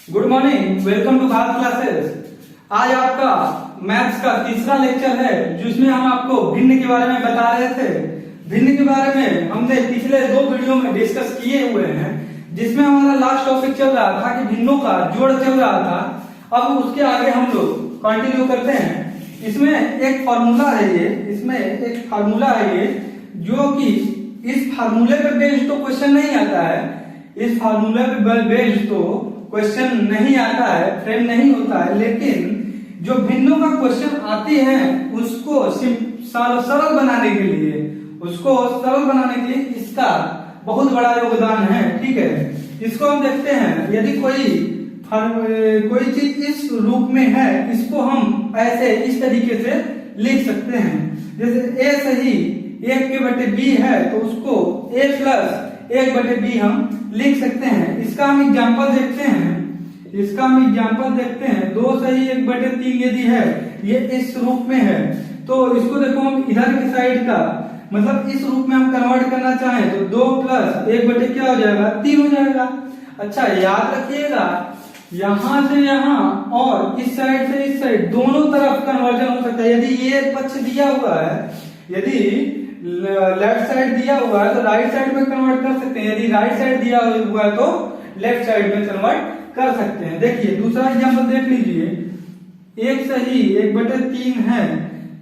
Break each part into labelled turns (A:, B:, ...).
A: Good morning, welcome to Bharat classes. आज आपका maths का तीसरा लेक्चर है जिसमें हम आपको भिन्न के बारे में बता रहे थे। भिन्न के बारे में हमने पिछले 2 वीडियो में डिस्कस किए हुए हैं, जिसमें हमारा लास्ट टॉपिक चल रहा था कि भिन्नों का जोड़ चल रहा था। अब उसके आगे हम लोग कंटिन्यू करते हैं। इसमें एक फार्मूला है ये जो कि इस फार्मूले पर बेस्ड तो क्वेश्चन नहीं आता है। इस फार्मूले पर बेस्ड तो क्वेश्चन नहीं आता है, फ्रेम नहीं होता है, लेकिन जो भिन्नों का क्वेश्चन आती है उसको सरल बनाने के लिए इसका बहुत बड़ा योगदान है। ठीक है, इसको हम देखते हैं। यदि कोई चीज इस रूप में है, इसको हम ऐसे इस तरीके से लिख सकते हैं। जैसे a सही 1/b है तो उसको a प्लस 1/b हम लिख सकते हैं। इसका हम एग्जांपल देखते हैं। 2 सही 1/3 यदि है, ये इस रूप में है, तो इसको देखो हम इधर की साइड का मतलब इस रूप में हम कन्वर्ट करना चाहें तो 2 प्लस 1 क्या हो जाएगा, 3 हो जाएगा। अच्छा, याद रखिएगा यहां से यहां और इस साइड से इस साइड दोनों तरफ कन्वर्जन हो सकता है। यदि ये पक्ष दिया हुआ है, यदि लेफ्ट साइड दिया हुआ है तो राइट साइड में कन्वर्ट कर सकते हैं। यदि राइट साइड दिया हुआ है तो लेफ्ट साइड में कन्वर्ट कर सकते हैं। देखिए दूसरा एग्जांपल देख लीजिए। 1 सही 1/3 है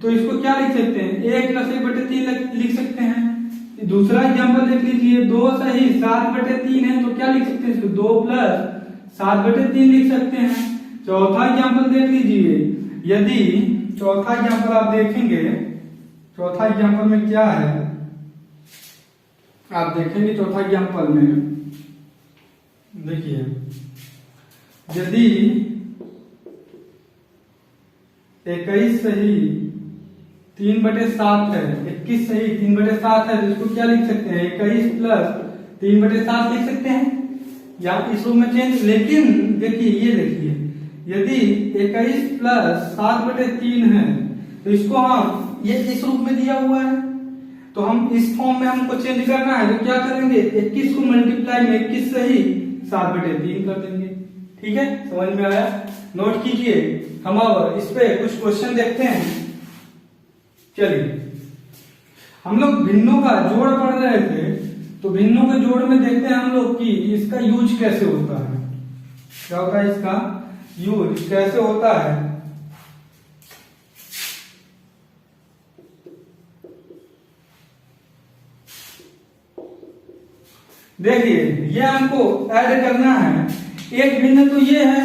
A: तो इसको क्या लिख सकते हैं, 1 प्लस 1/3 लिख सकते हैं। दूसरा एग्जांपल देख लीजिए। 2 सही 7/3 है तो क्या लिख सकते हैं, इसको 2 प्लस 7/3 लिख सकते हैं। चौथा एग्जांपल देख लीजिए। यदि चौथा एग्जांपल आप देखेंगे, चौथा एग्जांपल में क्या है आप देखेंगे। चौथा एग्जांपल में देखिए, यदि 21 सही 3/7 है, 21 सही 3/7 है तो इसको क्या लिख सकते हैं, 21 प्लस 3/7 लिख सकते हैं या इस रूप में चेंज। लेकिन देखिए यदि 21 प्लस 7/3 है तो इसको हम ये इस रूप में दिया हुआ है तो हम इस फॉर्म में हमको चेंज करना है तो क्या करेंगे, 21 को मल्टीप्लाई में 21 सही 7/3 कर देंगे। ठीक है, समझ में आया? नोट कीजिए। हम अब इस पे कुछ क्वेश्चन देखते हैं। चलिए, हम लोग भिन्नों का जोड़ पढ़ रहे थे तो भिन्नों के जोड़ में देखते हैं हम लोग कि इसका यूज कैसे होता है। क्या होता है इसका यूज कैसे होता है। देखिए, ये हमको ऐड करना है। एक भिन्न तो ये है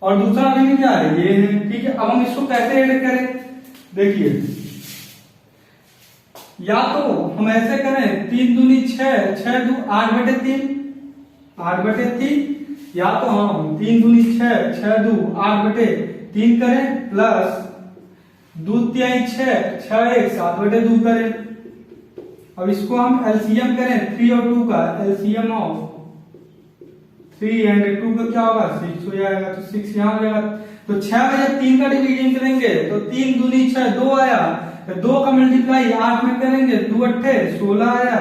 A: और दूसरा भिन्न क्या है, ये है। ठीक है, अब हम इसको कैसे ऐड करें, देखिए या तो हम ऐसे करें 3 दूनी 6, 6 दू 8/3, 8/3, या तो हम 3 दूनी 6, 6 दू 8/3 करें प्लस 2 तिहाई 6, 6 1 7/2 करें। अब इसको हम एलसीएम करें 3 और 2 का, एलसीएम ऑफ 3 एंड 2 का क्या होगा, 6 हो जाएगा। तो 6 यहां हो जाएगा। तो 6 में जब 3 का डिवीजन करेंगे तो 3 दूनी 6 2 आया, तो 2 का मल्टीप्लाई 8 में करेंगे 2 8 16 आया।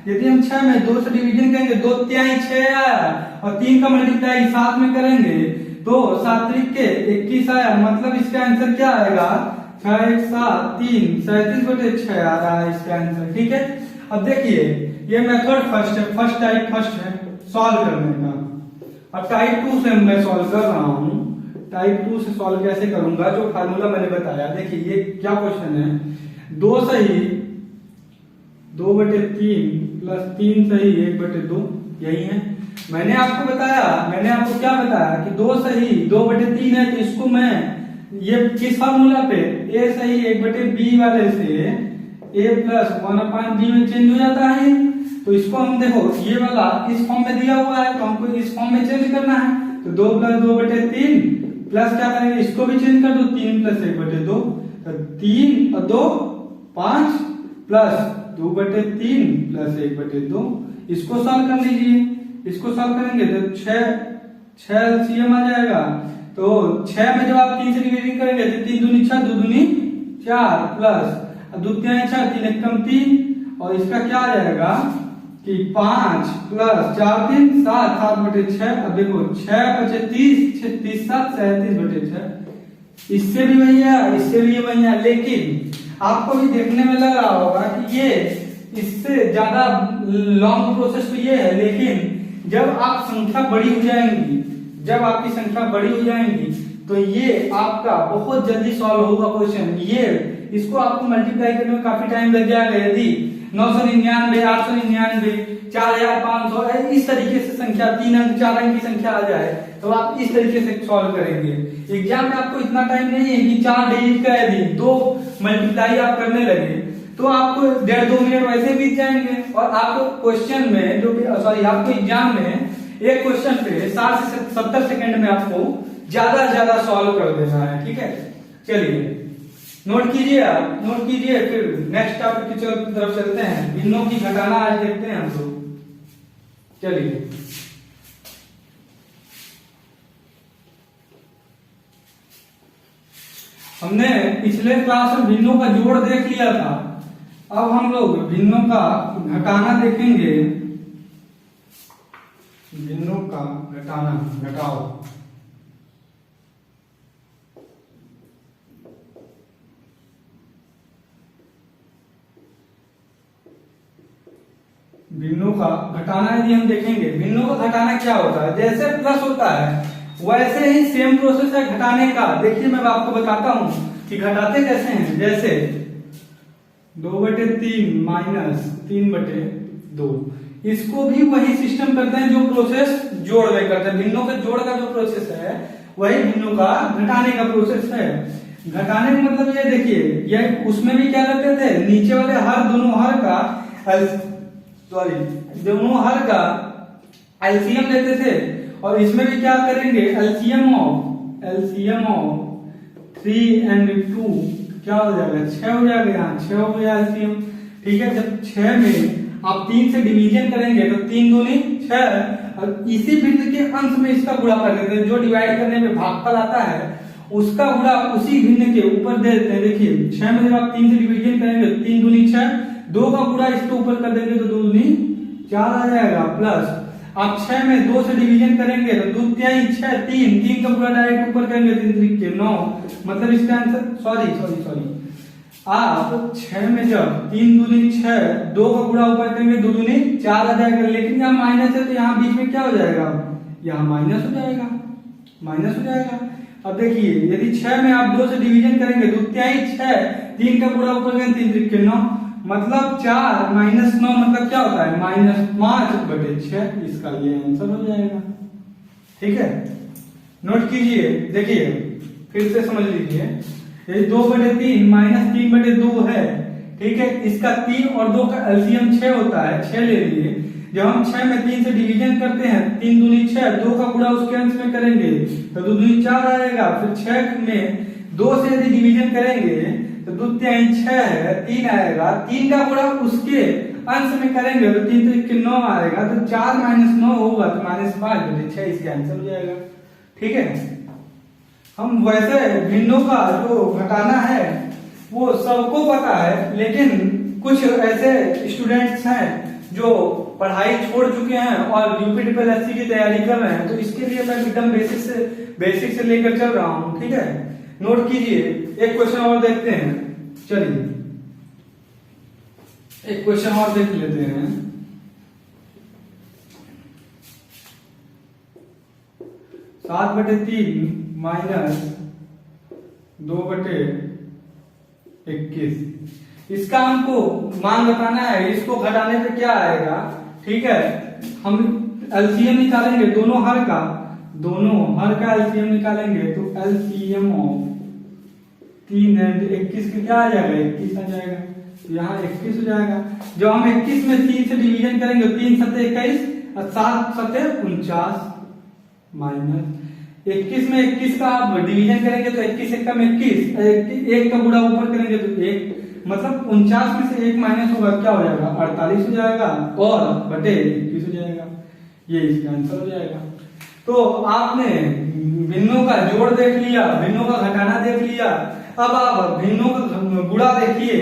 A: यदि हम 6 में 2 से डिवीजन करेंगे 2 तिहाई 6 आया और 3 का मल्टीप्लाई 7 में करेंगे तो 7 3 के 21 आया। मतलब इसका आंसर क्या आएगा, 6 1 7 3 37/6 आ रहा है इसका आंसर। ठीक है, अब देखिए ये मेथड फर्स्ट टाइप है सॉल्व करने का। अब टाइप 2 से मैं सॉल्व कर रहा हूं। टाइप 2 से सॉल्व कैसे करूंगा, जो फार्मूला मैंने बताया। देखिए ये क्या क्वेश्चन है। 2 सही 2/3 प्लस 3 सही 1/2, यही है। मैंने आपको क्या बताया कि 2 सही 2/3 है तो इसको मैं ये किस फार्मूला पे, a सही 1/b वाले से a प्लस 1/b में चेंज हो जाता है। तो इसको हम देखो ये वाला इस फॉर्म में दिया हुआ है तो हमको इस फॉर्म में चेंज करना है। तो 2 प्लस 2/3 प्लस क्या करेंगे, इसको भी चेंज कर दो, 3 प्लस 1/2, तो 3 और 2 5 प्लस 2/3 प्लस 1/2। इसको सॉल्व कर लीजिए। इसको सॉल्व करेंगे तो 6 एलसीएम आ जाएगा। तो 6 में जब आप 3 से डिवीजन करेंगे तो 3 दूनी 6 2 दूनी 4 प्लस 2 तिहाई 6 3 1 कम 3 और इसका क्या आ जाएगा कि 5 प्लस 4 3 7 7 बटे 6। अब देखो 6 बचे 30 30 7 37 बटे 6। इससे भी वही है, इससे भी वही है, लेकिन आपको भी देखने में लग रहा होगा कि ये इससे ज्यादा लॉन्ग प्रोसेस तो ये है, लेकिन जब आप संख्या बड़ी हो जाएंगी, जब आपकी संख्या बड़ी हो जाएंगी तो ये आपका बहुत जल्दी सॉल्व होगा क्वेश्चन। ये इसको आपको मल्टीप्लाई करने में काफी टाइम लग जाएगा। यदि 999 899 4500 इस तरीके से संख्या 3 अंक 4 अंक की संख्या आ जाए तो आप इस तरीके से सॉल्व करेंगे। एग्जाम में आपको इतना टाइम नहीं है कि 4 डिजिट का यदि 2 मल्टीप्लाई आप करने लगे तो आपको 1.5-2 मिनट वैसे बीत जाएंगे, और आपको क्वेश्चन में जो आपको एग्जाम में एक क्वेश्चन पे 60 से 70 सेकंड में आपको ज्यादा से ज्यादा सॉल्व कर देना है। ठीक है, चलिए नोट कीजिए, आप नोट कीजिए, फिर नेक्स्ट टॉपिक की तरफ चलते हैं। भिन्नों की घटाना आज देखते हैं हम लोग। चलिए हमने पिछले क्लास में भिन्नों का जोड़ देख लिया था, अब हम लोग भिन्नों का घटाना देखेंगे। भिन्नों का घटाना, घटाओ। भिन्नों का घटाना यदि हम देखेंगे, भिन्नों का घटाना क्या होता है, जैसे प्लस होता है वैसे ही सेम प्रोसेस है घटाने का। देखिए मैं आपको बताता हूं कि घटाते कैसे हैं। जैसे 2/3 माइनस 3/2, इसको भी वही सिस्टम करते हैं जो प्रोसेस जोड़ में करते हैं। भिन्नों के जोड़ का जो प्रोसेस है वही भिन्नों का घटाने का प्रोसेस है। घटाने का मतलब ये देखिए, ये उसमें भी क्या करते थे, नीचे वाले हर दोनों हर का दोनों हर का एलसीएम लेते थे, और इसमें भी क्या करेंगे, एलसीएम ऑफ 3 and 2 क्या हो जाएगा, 6 हो जाएगा। यहाँ 6 हो गया एलसीएम। ठीक है, जब 6 में आप 3 से डिवीजन करेंगे तो 3 दूनी 6, और इसी भिन्न के अंश में इसका गुणा कर देते हैं। जो डिवाइड करने में भागफल आता है उसका गुणा उसी भिन्न के ऊपर दे देते हैं। देखिए 6 में जब आप 3 से डिवीजन करेंगे तो 3 दूनी 6, 2 का गुणा इसके ऊपर कर देंगे तो 2 दूनी 4 आ जाएगा। प्लस आप 6 में 2 से डिवीजन करेंगे तो 2 तिहाई 6, 3 का पूरा डायरेक्ट ऊपर करेंगे 3 3 के 9, मतलब इसका आंसर सॉरी आप 6 में जब 3 दूनी 6, 2 का गुणा ऊपर करेंगे 2 दूनी 4 आ जाएगा। लेकिन यहाँ माइनस है तो यहाँ बीच में क्या हो जाएगा, यहाँ माइनस हो जाएगा, माइनस हो जाएगा। अब देखिए यदि 6 में आप 2 से डिवीजन करेंगे 2 तिहाई 6, 3 का गुणा ऊपर करेंगे 3 3 के 9, मतलब 4 माइनस 9 मतलब क्या होता है, -5/6। इसका ये आंसर हो जाएगा। ठीक है, नोट कीजिए, देखिए फिर से समझ लीजिए। ये 2/3 माइनस 3/2 है। ठीक है, इसका 3 और 2 का एलसीएम 6 होता है, 6 ले लीजिए। जब हम 6 में 3 से डिवीजन करते हैं 3 दूनी 6, 2 का गुणा उसके अंश में करेंगे तो 2 दूनी 4 आएगा। फिर 6 में 2 से यदि डिवीजन करेंगे तो 2 तिहाई 6 है, 3 आएगा। 3 का गुणा उसके अंश में करेंगे तो 3 3 के 9 आएगा। तो 4 - 9 होगा तो -5/6 इसका आंसर हो जाएगा। ठीक है, हम वैसे भिन्नों का जो घटाना है वो सबको पता है, लेकिन कुछ ऐसे स्टूडेंट्स हैं जो पढ़ाई छोड़ चुके हैं और यूपीटीपीएससी की तैयारी कर रहे हैं, तो इसके लिए मैं एकदम बेसिक से लेकर चल रहा हूं। ठीक है, नोट कीजिए। एक क्वेश्चन और देखते हैं, चलिए एक क्वेश्चन और देख लेते हैं। 7/3 माइनस 2/21, इसका हमको मान बताना है। इसको घटाने पे क्या आएगा, ठीक है, हम एलसीएम निकालेंगे दोनों हर का एलसीएम निकालेंगे तो एलसीएम ऑफ 3 और 21 के क्या आ जाएगा, 21 आ जाएगा। तो यहाँ 21 हो जाएगा। जब हम 21 में 3 से डिवीजन करेंगे 3 × 7 = 21 और 7 × 7 = 49, माइनस 21 में 21 का आप डिवीजन करेंगे तो 21 × 1 = 1 का गुणा ऊपर करेंगे तो 1, मतलब 49 में से 1 माइनस होगा, क्या हो जाएगा, 48 हो जाएगा और बटे 21 हो जाएगा। ये इसका आंसर हो जाएगा। तो आपने भिन्नों का जोड़ देख लिया, भिन्नों का घटाना देख लिया। अब आप भिन्नों का गुणा देखिए।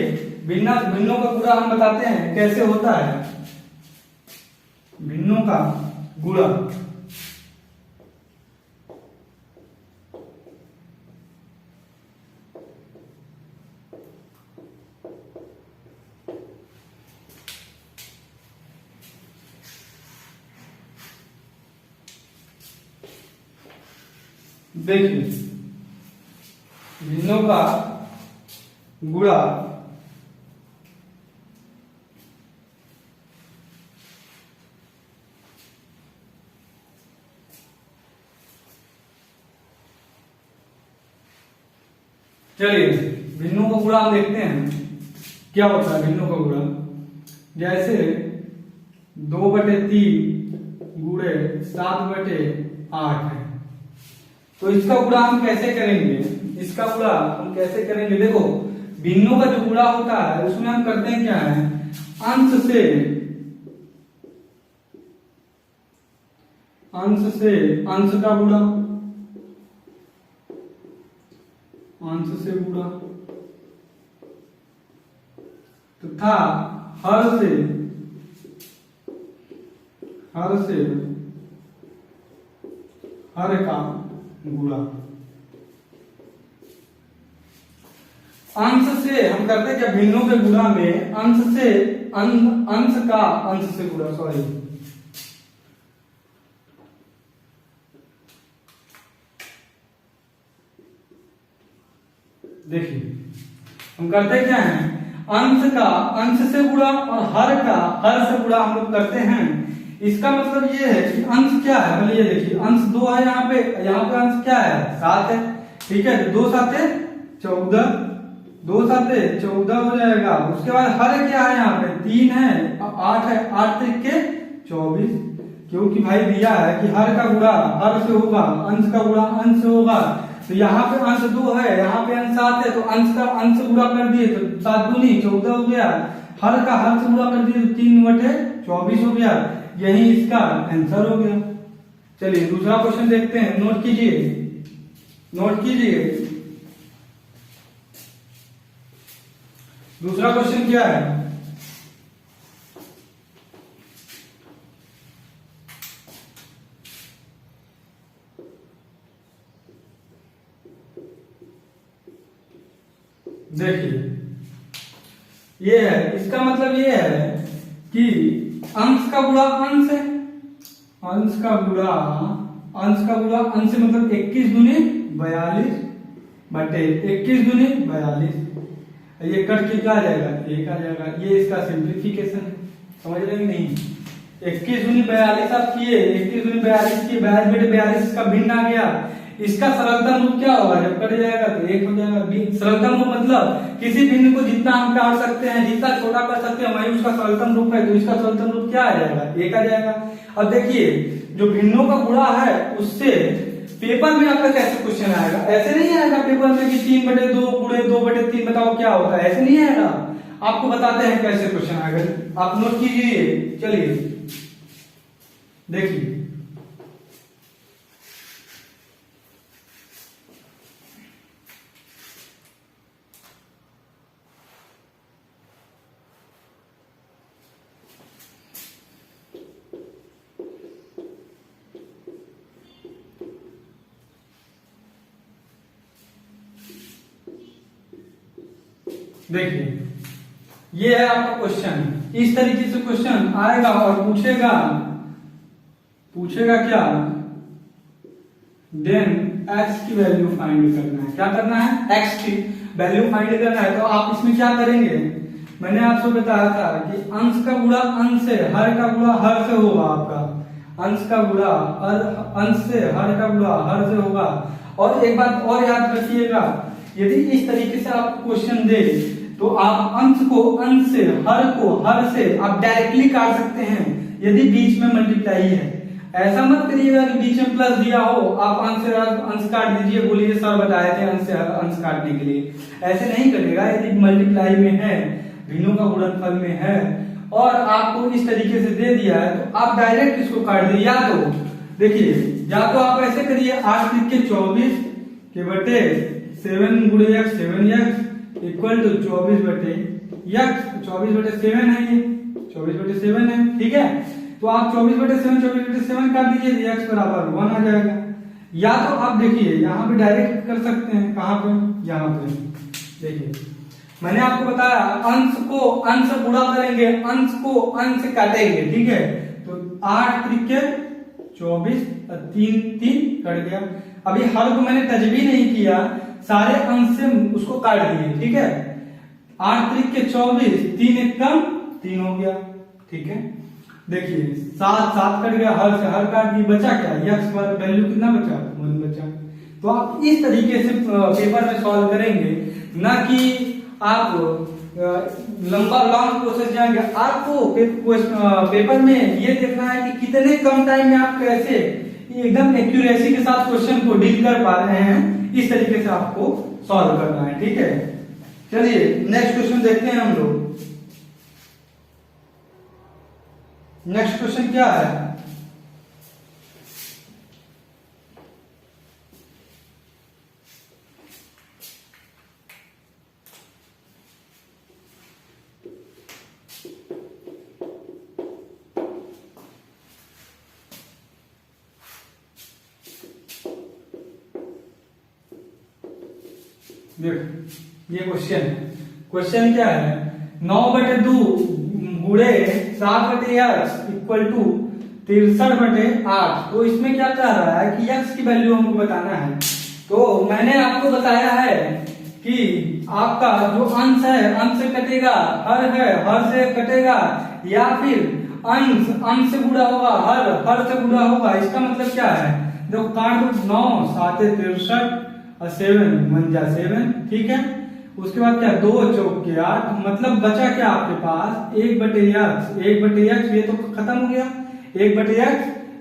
A: भिन्नों का गुणा हम बताते हैं कैसे होता है। भिन्नों का गुणा देखिए भिन्नों का गुणा चलिए भिन्नों का गुणा हम देखते हैं क्या होता है। भिन्नों का गुणा जैसे 2/3 गुणे 7/8 है, तो इसका गुणा हम कैसे करेंगे? इसका गुणा हम कैसे करेंगे? देखो भिन्नों का जो गुणा होता है उसमें हम करते हैं क्या है, अंश से अंश का गुणा, अंश से गुणा तथा हर से हर का गुणा। अंश से हम करते हैं क्या, भिन्नों के गुणा में अंश से अंश का अंश से गुणा, सॉरी देखिए हम करते क्या है, अंश का अंश से गुणा और हर का हर से गुणा हम लोग करते हैं। इसका मतलब ये है कि अंश क्या है, मतलब ये देखिए अंश 2 है, यहाँ पे अंश क्या है 7 है, ठीक है। 2 7 14, 2 7 14 हो जाएगा। उसके बाद हर क्या है, यहाँ पे 3 है, 8 है, 8 3 के 24, क्योंकि भाई दिया है कि हर का गुणा हर से होगा, अंश का गुणा अंश से होगा। तो यहाँ पे अंश 2 है, यहाँ पे अंश 7 है, तो अंश का अंश गुणा कर दिए तो 7 दूनी 14 हो गया। हर का हर से गुणा कर दिए तो 3/24 हो गया। यही इसका आंसर हो गया। चलिए दूसरा क्वेश्चन देखते हैं, नोट कीजिए दूसरा क्वेश्चन क्या है। देखिए ये है, इसका मतलब ये है कि अंश का गुणा अंश है, अंश का गुणा अंश मतलब 21 दूनी 42 बटे 21 दूनी 42। ये कट के क्या आ जाएगा, 1 आ जाएगा। ये इसका सिंप्लीफिकेशन है, समझ रहे हैं नहीं। 21 दूनी 42 आप किए, 21 दूनी 42 किए, 42 बटे 42 का भिन्न आ गया। इसका सरलतम रूप क्या होगा, जब कट जाएगा तो 1 हो जाएगा। सरलतम रूप मतलब किसी भिन्न को जितना हम काट सकते हैं, जितना छोटा कर सकते हैं, वही उसका सरलतम रूप है। तो इसका सरलतम रूप क्या आ जाएगा, 1 आ जाएगा। अब देखिए जो भिन्नों का गुणा है उससे पेपर में आपका कैसे क्वेश्चन आएगा, ऐसे नहीं आएगा पेपर में कि 3/2 गुणे 2/3 बताओ क्या होता है, ऐसे नहीं आएगा। आपको बताते हैं कैसे क्वेश्चन आएगा, आप नोट कीजिए। चलिए देखिए देखिए ये है आपका क्वेश्चन। इस तरीके से क्वेश्चन आएगा और पूछेगा क्या, देन x की वैल्यू फाइंड करना है। क्या करना है, x की वैल्यू फाइंड करना है। तो आप इसमें क्या करेंगे, मैंने आपको बताया था कि अंश का गुणा अंश से, हर का गुणा हर से होगा। आपका अंश का गुणा अंश से, हर का गुणा हर से होगा। और एक बात और याद रखिएगा, यदि इस तरीके से आप क्वेश्चन दे तो आप अंश को अंश से, हर को हर से आप डायरेक्टली काट सकते हैं यदि बीच में मल्टीप्लाई है। ऐसा मत करिएगा कि बीच में प्लस दिया हो आप अंश से अंश काट दीजिए, बोलिए सर बताए थे अंश से अंश काटने के लिए। ऐसे नहीं करेगा। यदि मल्टीप्लाई में है, भिन्नों का गुणनफल में है और आपको इस तरीके से दे दिया है तो आप डायरेक्ट इसको काट दीजिए। या तो देखिए, या तो आप ऐसे करिए 8 के 24 के बटे 7 गुणे x 7x इक्वल टू 24 बटे x, 24 बटे 7 है, ये 24 बटे 7 है, ठीक है। तो आप 24/7 काट दीजिए, x बराबर 1 आ जाएगा। या तो आप देखिए यहाँ पे डायरेक्ट कर सकते हैं, कहाँ पे, यहाँ पे देखिए मैंने आपको बताया अंश को अंश से गुणा करेंगे, अंश को अंश से काटेंगे, ठीक है। तो 8 त्रिके 24 और 3 3 कट गया। अभी हर को मैंने टच भी नहीं किया, सारे अंश से उसको काट दिए, ठीक है। 8 त्रिके 24, 3 एक कम 3 हो गया, ठीक है। देखिए 7 7 कट गया, हर से हर काट दिए, बचा क्या, यक्स वाला वैल्यू कितना बचा, 1 बचा। तो आप इस तरीके से पेपर में सॉल्व करेंगे, ना कि आप लंबा लॉन्ग प्रोसेस जाएंगे। आपको पेपर में ये देखना है कि कितने कम टाइम में आप कैसे एकदम एक्यूरेसी के साथ क्वेश्चन को डील कर पा रहे हैं, इस तरीके से आपको सॉल्व करना है, ठीक है। चलिए नेक्स्ट क्वेश्चन देखते हैं हम लोग। नेक्स्ट क्वेश्चन क्या है, देखो ये क्वेश्चन क्या है, 9/2 गुणे 7/x इक्वल टू 63/8। तो इसमें क्या कह रहा है कि x की वैल्यू हमको बताना है। तो मैंने आपको बताया है कि आपका जो अंश है अंश से कटेगा, हर है हर से कटेगा, या फिर अंश से गुणा होगा, हर से गुणा होगा। इसका मतलब क्या है, देखो काट दो, 9 7 63 और 7 1 जा 7, ठीक है। उसके बाद क्या, 2 चौक के 8, मतलब बचा क्या आपके पास 1/x, ये तो खत्म हो गया। 1/x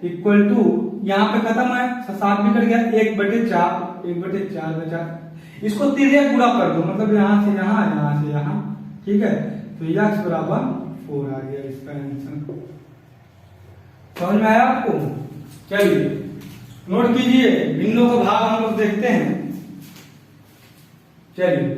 A: इक्वल टू यहाँ पे खत्म है, 7 भी कट गया, 1/4 बचा। इसको तिर्यक गुणा कर दो, मतलब यहाँ से यहाँ, यहाँ से यहाँ, ठीक है। तो x बराबर 4 आ गया इसका आंसर। समझ में आया आपको? चलिए नोट कीजिए, भिन्नों का भाग हम लोग देखते हैं। चलिए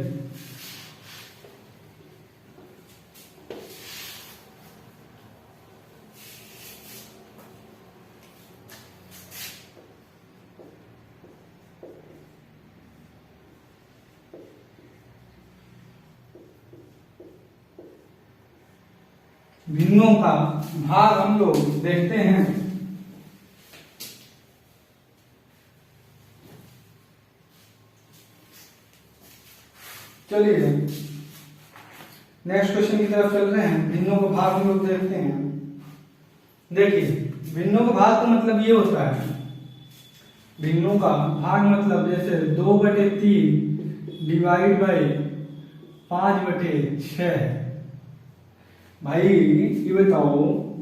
A: भिन्नों का भाग हम लोग देखते हैं। चलिए नेक्स्ट क्वेश्चन की तरफ चल रहे हैं। भिन्नों का भाग हम लोग देखते हैं। देखिए भिन्नों का भाग का मतलब ये होता है, भिन्नों का भाग मतलब जैसे 2/3 डिवाइड बाई 5/6। भाई ये बताओ,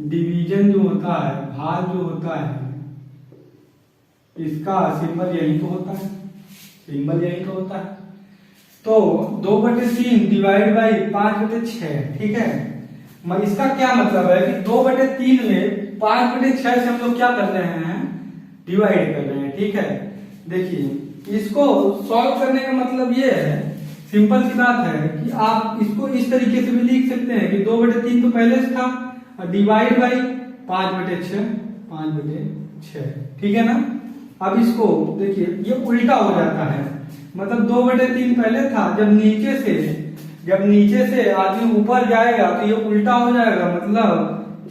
A: डिवीजन जो होता है, भाग जो होता है, इसका सिंबल यही तो होता है, सिंबल यही तो होता है। तो 2/3 डिवाइड बाई 5/6, ठीक है। इसका क्या मतलब है कि 2/3 में 5/6 से हम लोग क्या कर रहे हैं, डिवाइड कर रहे हैं, ठीक है। देखिए इसको सॉल्व करने का मतलब ये है, सिंपल सी बात है कि आप इसको इस तरीके से भी लिख सकते हैं कि 2/3 तो पहले से था, और डिवाइड बाई 5/6, ठीक है ना। अब इसको देखिए ये उल्टा हो जाता है, मतलब 2/3 पहले था, जब नीचे से आदमी ऊपर जाएगा तो ये उल्टा हो जाएगा, मतलब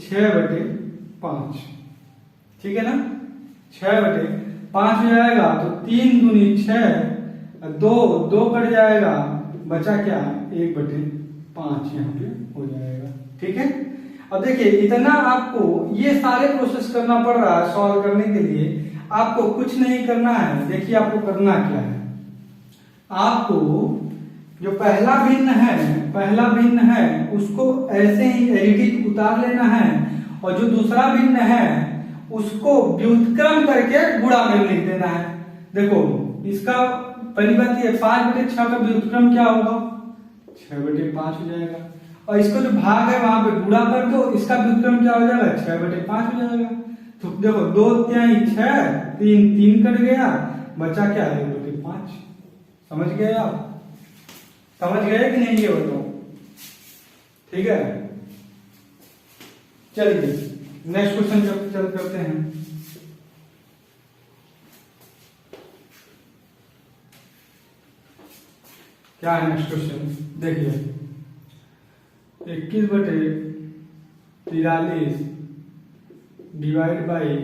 A: 6/5, ठीक है ना। 6/5 हो जाएगा, तो 3 दूनी 6, 2 कट जाएगा, बचा क्या 1/5 यहाँ पे हो जाएगा, ठीक है। अब देखिए इतना आपको ये सारे प्रोसेस करना पड़ रहा है सॉल्व करने के लिए, आपको कुछ नहीं करना है। देखिए आपको करना क्या है, आपको जो पहला भिन्न है उसको ऐसे ही एडिटिव उतार लेना है, और जो दूसरा भिन्न है उसको व्युत्क्रम करके गुणा में लिख देना है। देखो इसका पहली बात ये 5/6 का व्युत्क्रम क्या होगा, 6/5 हो जाएगा, और इसको जो भाग है वहां पे गुणा कर दो, इसका व्युत्क्रम क्या हो जाएगा, 6/5 हो जाएगा। तो देखो 2 3 6, 3 कट गया, बचा क्या 1/5। समझ गए आप? समझ गए कि नहीं ये बताओ, ठीक है। चलिए नेक्स्ट क्वेश्चन जब चल करते हैं। क्या है नेक्स्ट क्वेश्चन, देखिए 21/43 डिवाइड बाई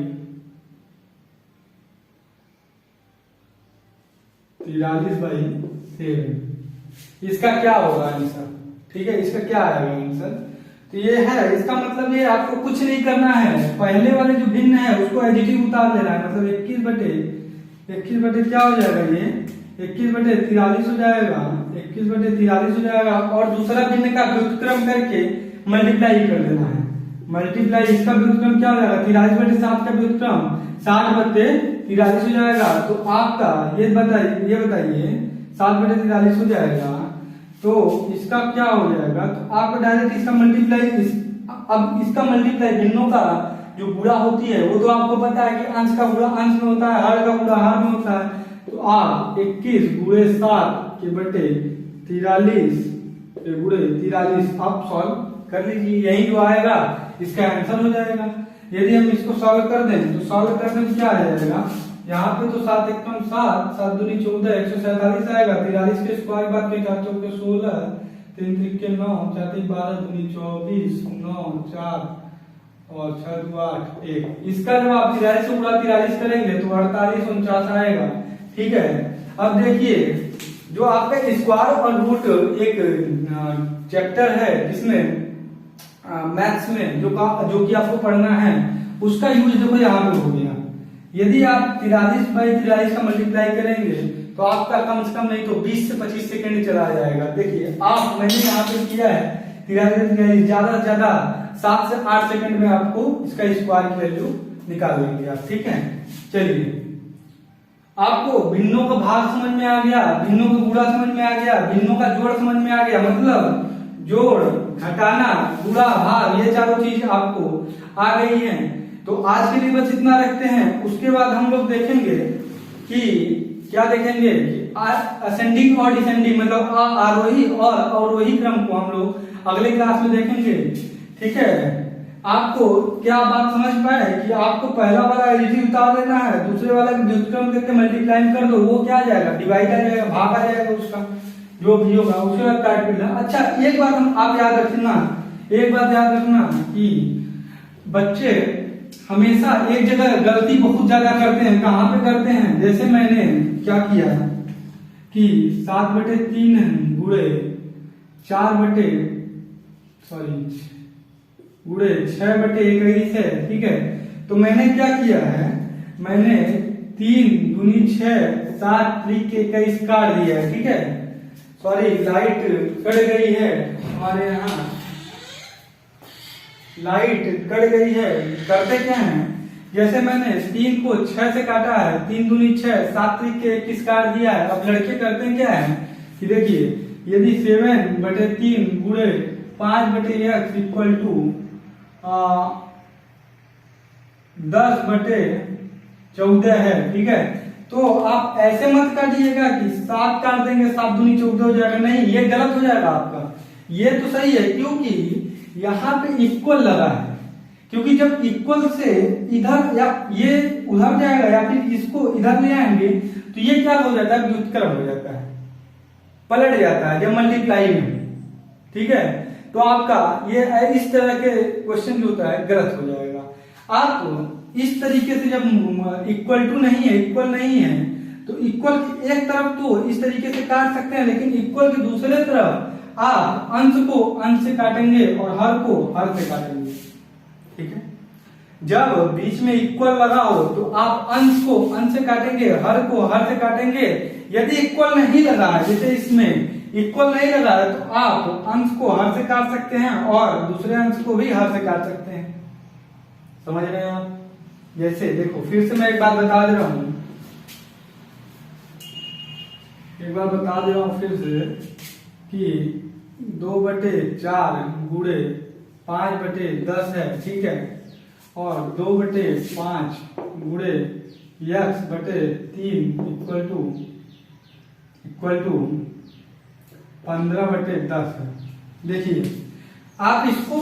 A: 43/7, इसका क्या होगा आंसर? ठीक है, इसका क्या आएगा आंसर? तो ये है, इसका मतलब ये आपको कुछ नहीं करना है, पहले वाले जो भिन्न है उसको एडिटिव उतार देना है। मतलब 21 बटे क्या हो जाएगा, ये 21/43 हो जाएगा, 21/43 हो जाएगा, और दूसरा भिन्न का व्युत्क्रम करके मल्टीप्लाई कर देना है। मल्टीप्लाई, इसका व्युत्क्रम क्या हो जाएगा, 43/7 का व्युत्क्रम 60/43 हो जाएगा। तो आपका ये बताइए 7/43 हो जाएगा, तो इसका क्या हो जाएगा? तो आपको डायरेक्ट इसका मल्टीप्लाई, अब इसका मल्टीप्लाई भिन्नों का जो गुणा होती है वो तो आपको पता है कि अंश का गुणा अंश में होता है, हर का गुणा हर में होता है। तो आप 21 × 7 के बटे 43 के गुणे 43 आप सॉल्व कर लीजिए, यही जो आएगा इसका आंसर हो जाएगा। यदि हम इसको सॉल्व कर दें तो सॉल्व करने में क्या आ जाएगा, यहाँ पे तो 7 × 1 7, 7 दूनी 14, 147 आएगा। 43 के स्क्वायर बात के 4 चौके 16, 3 त्रिके 9, 4 3 12 दूनी 24, 9 4 और 6 2 8 1। इसका जब आप 43 से गुणा 43 करेंगे तो 48 49 आएगा। ठीक है, अब देखिए जो आपका स्क्वायर और रूट एक चैप्टर है जिसमें मैथ्स में जो कि आपको पढ़ना है, उसका यूज देखो यहाँ पे हो गया। यदि आप 43/43 का मल्टीप्लाई करेंगे तो आपका कम से कम नहीं तो 20 से 25 सेकेंड चला जाएगा। देखिए मैंने यहाँ पे किया है 43 ज्यादा से ज्यादा 7 से 8 सेकंड में आपको इसका स्क्वायर की वैल्यू निकाल लेंगे आप। ठीक है, चलिए आपको भिन्नों का भाग समझ में आ गया, भिन्नों का गुणा समझ में आ गया, भिन्नों का जोड़ समझ में आ गया। मतलब जोड़, घटाना, गुणा, भाग, ये चारों चीज आपको आ गई हैं। तो आज के लिए बस इतना रखते हैं। उसके बाद हम लोग देखेंगे कि क्या देखेंगे कि असेंडिंग और डिसेंडिंग, मतलब आरोही और अवरोही क्रम को हम लोग अगले क्लास में देखेंगे। ठीक है, आपको क्या बात समझ पाए कि आपको पहला वाला एडिटिव उतार देना है, दूसरे वाला व्युत्क्रम करके मल्टीप्लाई कर दो, वो क्या आ जाएगा, डिवाइड आ जाएगा, भाग आ जाएगा, उसका जो भी होगा उसके बाद काट देना। अच्छा एक बात आप याद रखना, एक बात याद रखना कि बच्चे हमेशा एक जगह गलती बहुत ज्यादा करते हैं। कहाँ पे करते हैं, जैसे मैंने क्या किया कि 7/3 गुणे 6/21 है। ठीक है, तो मैंने क्या किया है, मैंने 3 दूनी 6 7 लिख के 21 काट दिया है। ठीक है, सॉरी लाइट कट गई है, हमारे यहाँ लाइट कट गई है। करते क्या है, जैसे मैंने 3 को 6 से काटा है, 3 दूनी 6 7 लिख के 21 काट दिया है। अब लड़के करते क्या है कि देखिए यदि 7/3 गुणे 5/x इक्वल टू 10/14 है। ठीक है, तो आप ऐसे मत काटिएगा कि 7 काट देंगे, 7 दूनी 14 हो जाएगा, नहीं ये गलत हो जाएगा आपका। ये तो सही है क्योंकि यहाँ पे इक्वल लगा है, क्योंकि जब इक्वल से इधर या ये उधर जाएगा या फिर इसको इधर ले आएंगे तो ये क्या हो जाता है, व्युत्क्रम हो जाता है, पलट जाता है जब मल्टीप्लाई में। ठीक है, तो आपका ये इस तरह के क्वेश्चन जो होता है गलत हो जाएगा। आप इस तरीके से जब इक्वल टू नहीं है, इक्वल नहीं है, तो इक्वल की एक तरफ तो इस तरीके से काट सकते हैं, लेकिन इक्वल की दूसरे तरफ आप अंश को अंश से काटेंगे और हर को हर से काटेंगे। ठीक है, जब बीच में इक्वल लगा हो तो आप अंश को अंश से काटेंगे, हर को हर से काटेंगे। यदि इक्वल नहीं लगा है, जैसे इसमें इक्वल नहीं लगा है, तो आप अंश को हर से काट सकते हैं और दूसरे अंश को भी हर से काट सकते हैं। समझ रहे हैं आप? जैसे देखो फिर से मैं एक बात बता दे रहा हूं, एक बार बता दे रहा हूं फिर से कि 2/4 गुणे 5/10 है। ठीक है, और 2/5 गुणे x/3 इक्वल टू 15/10 है। देखिए आप इसको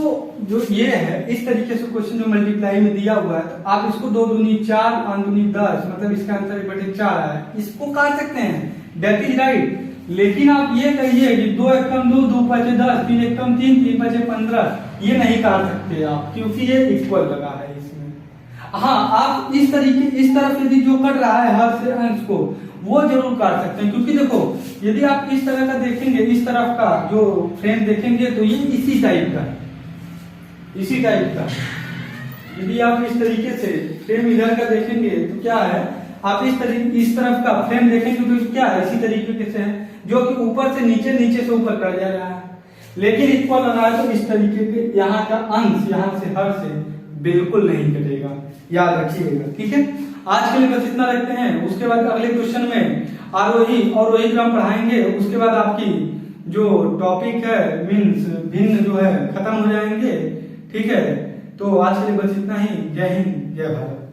A: जो ये है इस तरीके से क्वेश्चन जो मल्टीप्लाई में दिया हुआ है, तो आप इसको 2 दूनी 4 5 दूनी 10, मतलब इसका आंसर 1/4 है, इसको काट सकते हैं, दैट इज राइट। लेकिन आप ये कहिए कि 2 एकम 2, 2 5 10, 3 एकम 3, 3 5 15, ये नहीं काट सकते आप, क्योंकि ये इक्वल लगा है इसमें। हाँ, आप इस तरीके, इस तरफ यदि जो कट रहा है हर से अंश को, वो जरूर काट सकते हैं, क्योंकि देखो यदि आप इस तरह का देखेंगे, इस तरफ का जो फ्रेम देखेंगे, तो ये इसी टाइप का, इसी टाइप का। यदि आप इस तरीके से फ्रेम इधर का देखेंगे तो क्या है, आप इस तरफ का फ्रेम देखेंगे तो क्या है, इसी तरीके से है, जो कि ऊपर से नीचे, नीचे से ऊपर कर जा रहा है। लेकिन इक्वल बना है तो इस तरीके के यहाँ का अंश, यहाँ से हर से बिल्कुल नहीं कटेगा, याद रखिएगा। ठीक है, आज के लिए बस इतना रखते हैं। उसके बाद अगले क्वेश्चन में आरोही और अवरोही क्रम पढ़ाएंगे। उसके बाद आपकी जो टॉपिक है मीन्स भिन्न जो है खत्म हो जाएंगे। ठीक है, तो आज के लिए बस इतना ही। जय हिंद, जय भारत।